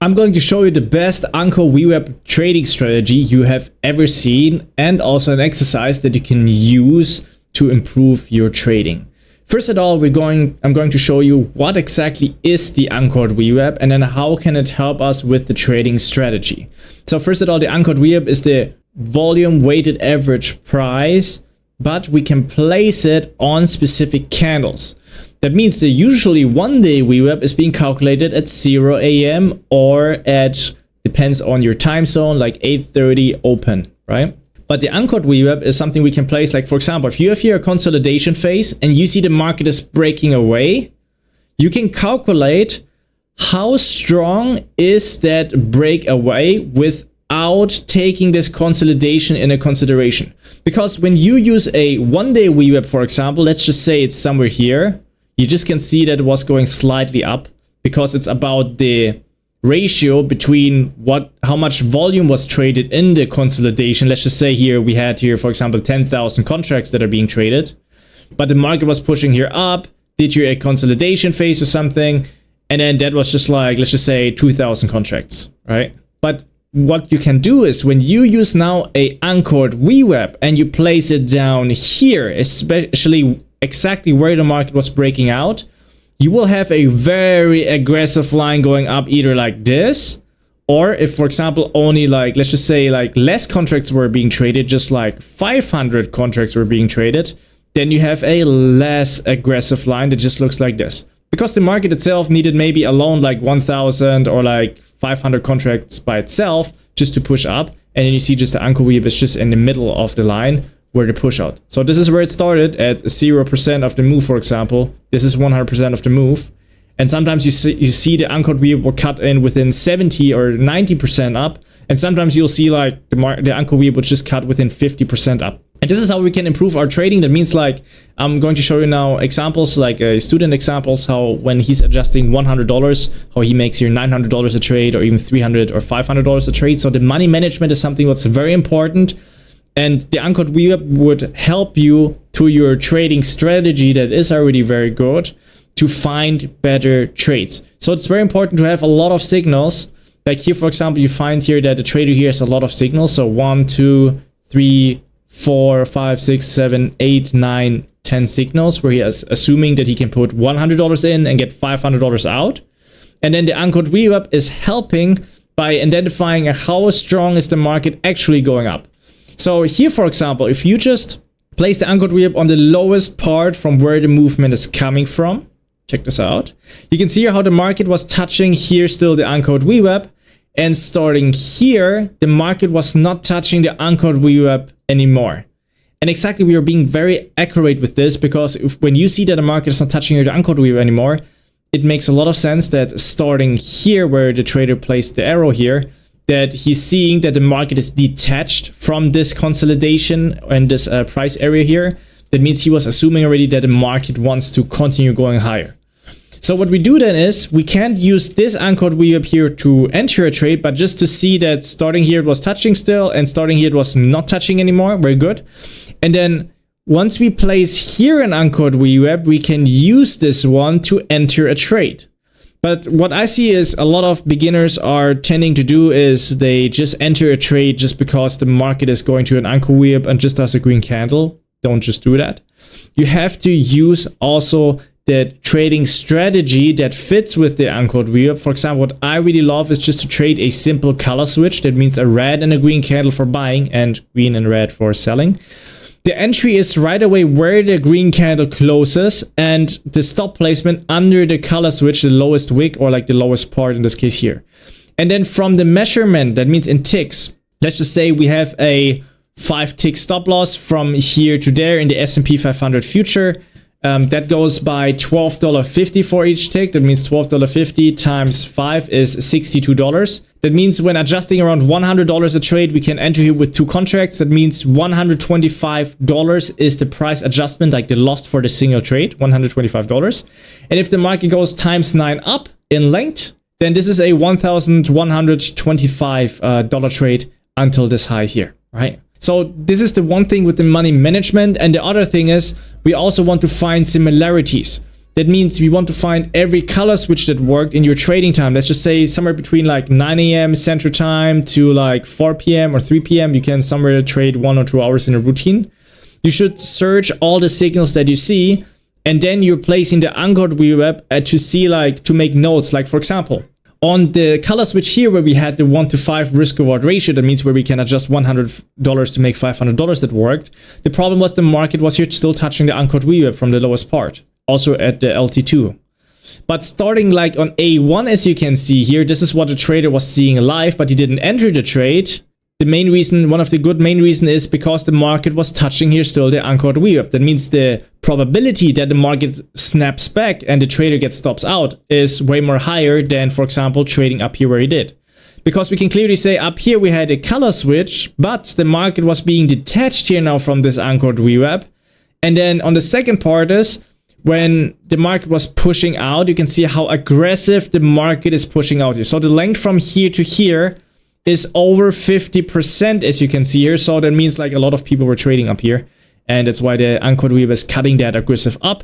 I'm going to show you the best Anchor VWAP trading strategy you have ever seen, and also an exercise that you can use to improve your trading. First of all, I'm going to show you what exactly is the Anchored VWAP, and then how can it help us with the trading strategy. So first of all, the Anchored VWAP is the volume weighted average price, but we can place it on specific candles. That means that usually one-day VWAP is being calculated at 0 a.m. or at, depends on your time zone, like 8:30 open, right? But the Anchored VWAP is something we can place, like for example, if you have here a consolidation phase and you see the market is breaking away, you can calculate how strong is that breakaway without taking this consolidation into consideration. Because when you use a one-day VWAP, for example, let's just say it's somewhere here, you just can see that it was going slightly up because it's about the ratio between how much volume was traded in the consolidation. Let's just say here we had here, for example, 10,000 contracts that are being traded, but the market was pushing here up, did here a consolidation phase or something, and then that was just like, let's just say 2,000 contracts, right? But what you can do is when you use now a Anchored VWAP and you place it down here, especially exactly where the market was breaking out, you will have a very aggressive line going up either like this, or if, for example, only like, let's just say like less contracts were being traded, just like 500 contracts were being traded, then you have a less aggressive line that just looks like this. Because the market itself needed maybe alone like 1,000 or like 500 contracts by itself just to push up, and then you see just the Anchor VWAP is just in the middle of the line where the push out. So this is where it started at 0% of the move, for example. This is 100% of the move. And sometimes you see the Anchored VWAP will cut in within 70 or 90% up. And sometimes you'll see like the Anchor VWAP will just cut within 50% up. And this is how we can improve our trading. That means like, I'm going to show you now examples, like student examples, how when he's adjusting $100, how he makes here $900 a trade, or even $300 or $500 a trade. So the money management is something that's very important. And the Anchored VWAP would help you to your trading strategy that is already very good to find better trades. So it's very important to have a lot of signals. Like here, for example, you find here that the trader here has a lot of signals. So 1, 2, 3, 4, 5, 6, 7, 8, 9, 10 signals where he is assuming that he can put $100 in and get $500 out. And then the Anchored VWAP is helping by identifying how strong is the market actually going up. So here, for example, if you just place the Anchored VWAP on the lowest part from where the movement is coming from, check this out. You can see here how the market was touching here still the Anchored VWAP, and starting here, the market was not touching the Anchored VWAP anymore. And exactly, we are being very accurate with this, because when you see that the market is not touching the Anchored VWAP anymore, it makes a lot of sense that starting here where the trader placed the arrow here, that he's seeing that the market is detached from this consolidation and this price area here. That means he was assuming already that the market wants to continue going higher. So what we do then is we can't use this Anchored VWAP here to enter a trade, but just to see that starting here it was touching still, and starting here it was not touching anymore. Very good. And then once we place here an Anchored VWAP, we can use this one to enter a trade. But what I see is a lot of beginners are tending to do is they just enter a trade just because the market is going to an Anchor VWAP and just does a green candle. Don't just do that. You have to use also the trading strategy that fits with the Anchored VWAP. For example, what I really love is just to trade a simple color switch. That means a red and a green candle for buying and green and red for selling. The entry is right away where the green candle closes, and the stop placement under the color switch, the lowest wick, or like the lowest part in this case here. And then from the measurement, that means in ticks, let's just say we have a 5-tick stop loss from here to there in the S&P 500 future. That goes by $12.50 for each tick. That means $12.50 times 5 is $62. That means when adjusting around $100 a trade, we can enter here with 2 contracts. That means $125 is the price adjustment, like the loss for the single trade, $125. And if the market goes times 9 up in length, then this is a $1,125 trade until this high here, right? So this is the one thing with the money management. And the other thing is we also want to find similarities. That means we want to find every color switch that worked in your trading time. Let's just say somewhere between like 9 a.m. Central Time to like 4 p.m. or 3 p.m. You can somewhere trade 1 or 2 hours in a routine. You should search all the signals that you see, and then you're placing the Anchor VWAP to see, like, to make notes. Like, for example, on the color switch here where we had the 1-to-5 risk reward ratio, that means where we can adjust $100 to make $500 that worked. The problem was the market was here still touching the Anchor VWAP from the lowest part, also at the LT2. But starting like on A1, as you can see here, this is what the trader was seeing live, but he didn't enter the trade. The main reason, one of the good main reason, is because the market was touching here still the Anchor VWAP. That means the probability that the market snaps back and the trader gets stops out is way more higher than, for example, trading up here where he did. Because we can clearly say up here we had a color switch, but the market was being detached here now from this Anchor VWAP. And then on the second part is, when the market was pushing out, you can see how aggressive the market is pushing out here. So the length from here to here is over 50%, as you can see here. So that means like a lot of people were trading up here. And that's why the Anchor VWAP is cutting that aggressive up.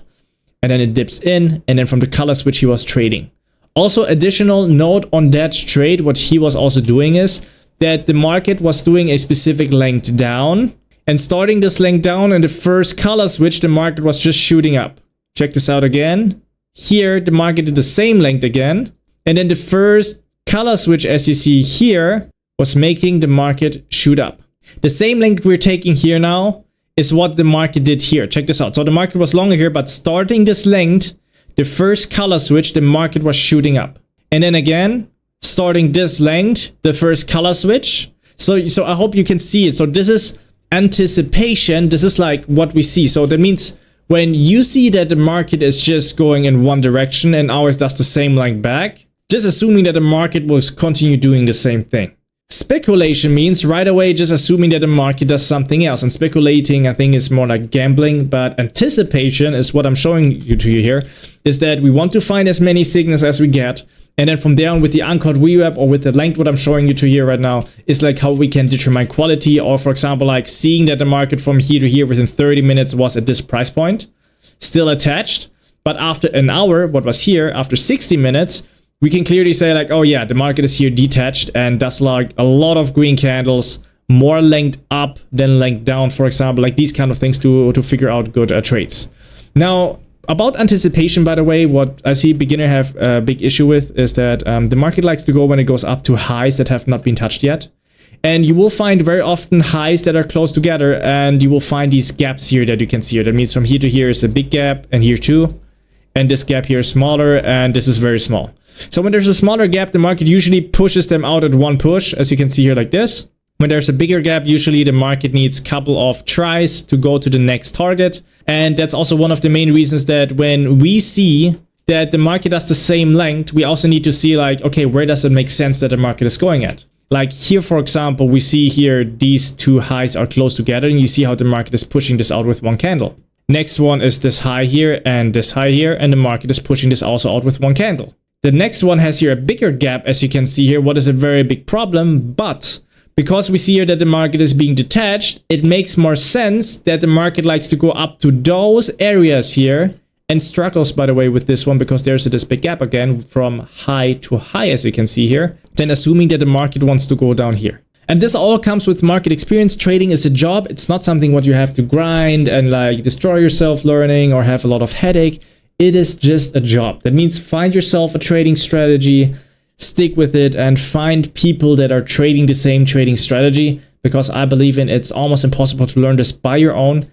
And then it dips in. And then from the color switch, he was trading. Also, additional note on that trade, what he was also doing is that the market was doing a specific length down. And starting this length down in the first color switch, the market was just shooting up. Check this out again. Here, the market did the same length again. And then the first color switch, as you see here, was making the market shoot up. The same length we're taking here now is what the market did here. Check this out. So the market was longer here, but starting this length, the first color switch, the market was shooting up. And then again, starting this length, the first color switch. So I hope you can see it. So this is anticipation. This is like what we see. So that means when you see that the market is just going in one direction and ours does the same length back, just assuming that the market will continue doing the same thing. Speculation means right away just assuming that the market does something else. And speculating, I think, is more like gambling. But anticipation is what I'm showing you to you here, is that we want to find as many signals as we get. And then from there on, with the Anchor VWAP or with the length what I'm showing you to here right now, is like how we can determine quality. Or for example, like seeing that the market from here to here within 30 minutes was at this price point, still attached. But after an hour, what was here, after 60 minutes, we can clearly say like, oh yeah, the market is here detached and that's like a lot of green candles, more length up than length down, for example, like these kind of things to figure out good trades. Now, about anticipation, by the way, what I see beginner have a big issue with is that the market likes to go when it goes up to highs that have not been touched yet. And you will find very often highs that are close together, and you will find these gaps here that you can see here. That means from here to here is a big gap, and here too. And this gap here is smaller, and this is very small. So when there's a smaller gap, the market usually pushes them out at one push, as you can see here like this. When there's a bigger gap, usually the market needs a couple of tries to go to the next target. And that's also one of the main reasons that when we see that the market does the same length, we also need to see like, okay, where does it make sense that the market is going at? Like here, for example, we see here these two highs are close together, and you see how the market is pushing this out with one candle. Next one is this high here and this high here, and the market is pushing this also out with one candle. The next one has here a bigger gap, as you can see here, what is a very big problem, but because we see here that the market is being detached, it makes more sense that the market likes to go up to those areas here and struggles, by the way, with this one because there's this big gap again from high to high, as you can see here, then assuming that the market wants to go down here. And this all comes with market experience. Trading is a job. It's not something what you have to grind and like destroy yourself learning or have a lot of headache. It is just a job. That means find yourself a trading strategy, stick with it, and find people that are trading the same trading strategy, because I believe in it's almost impossible to learn this by your own.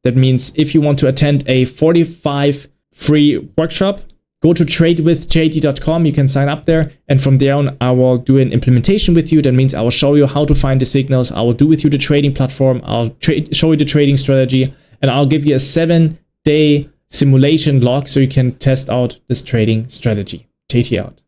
That means if you want to attend a 45 free workshop, go to tradewithjd.com. You can sign up there, and from there on, I will do an implementation with you. That means I will show you how to find the signals. I will do with you the trading platform. I'll show you the trading strategy, and I'll give you a 7-day simulation log so you can test out this trading strategy. JT out.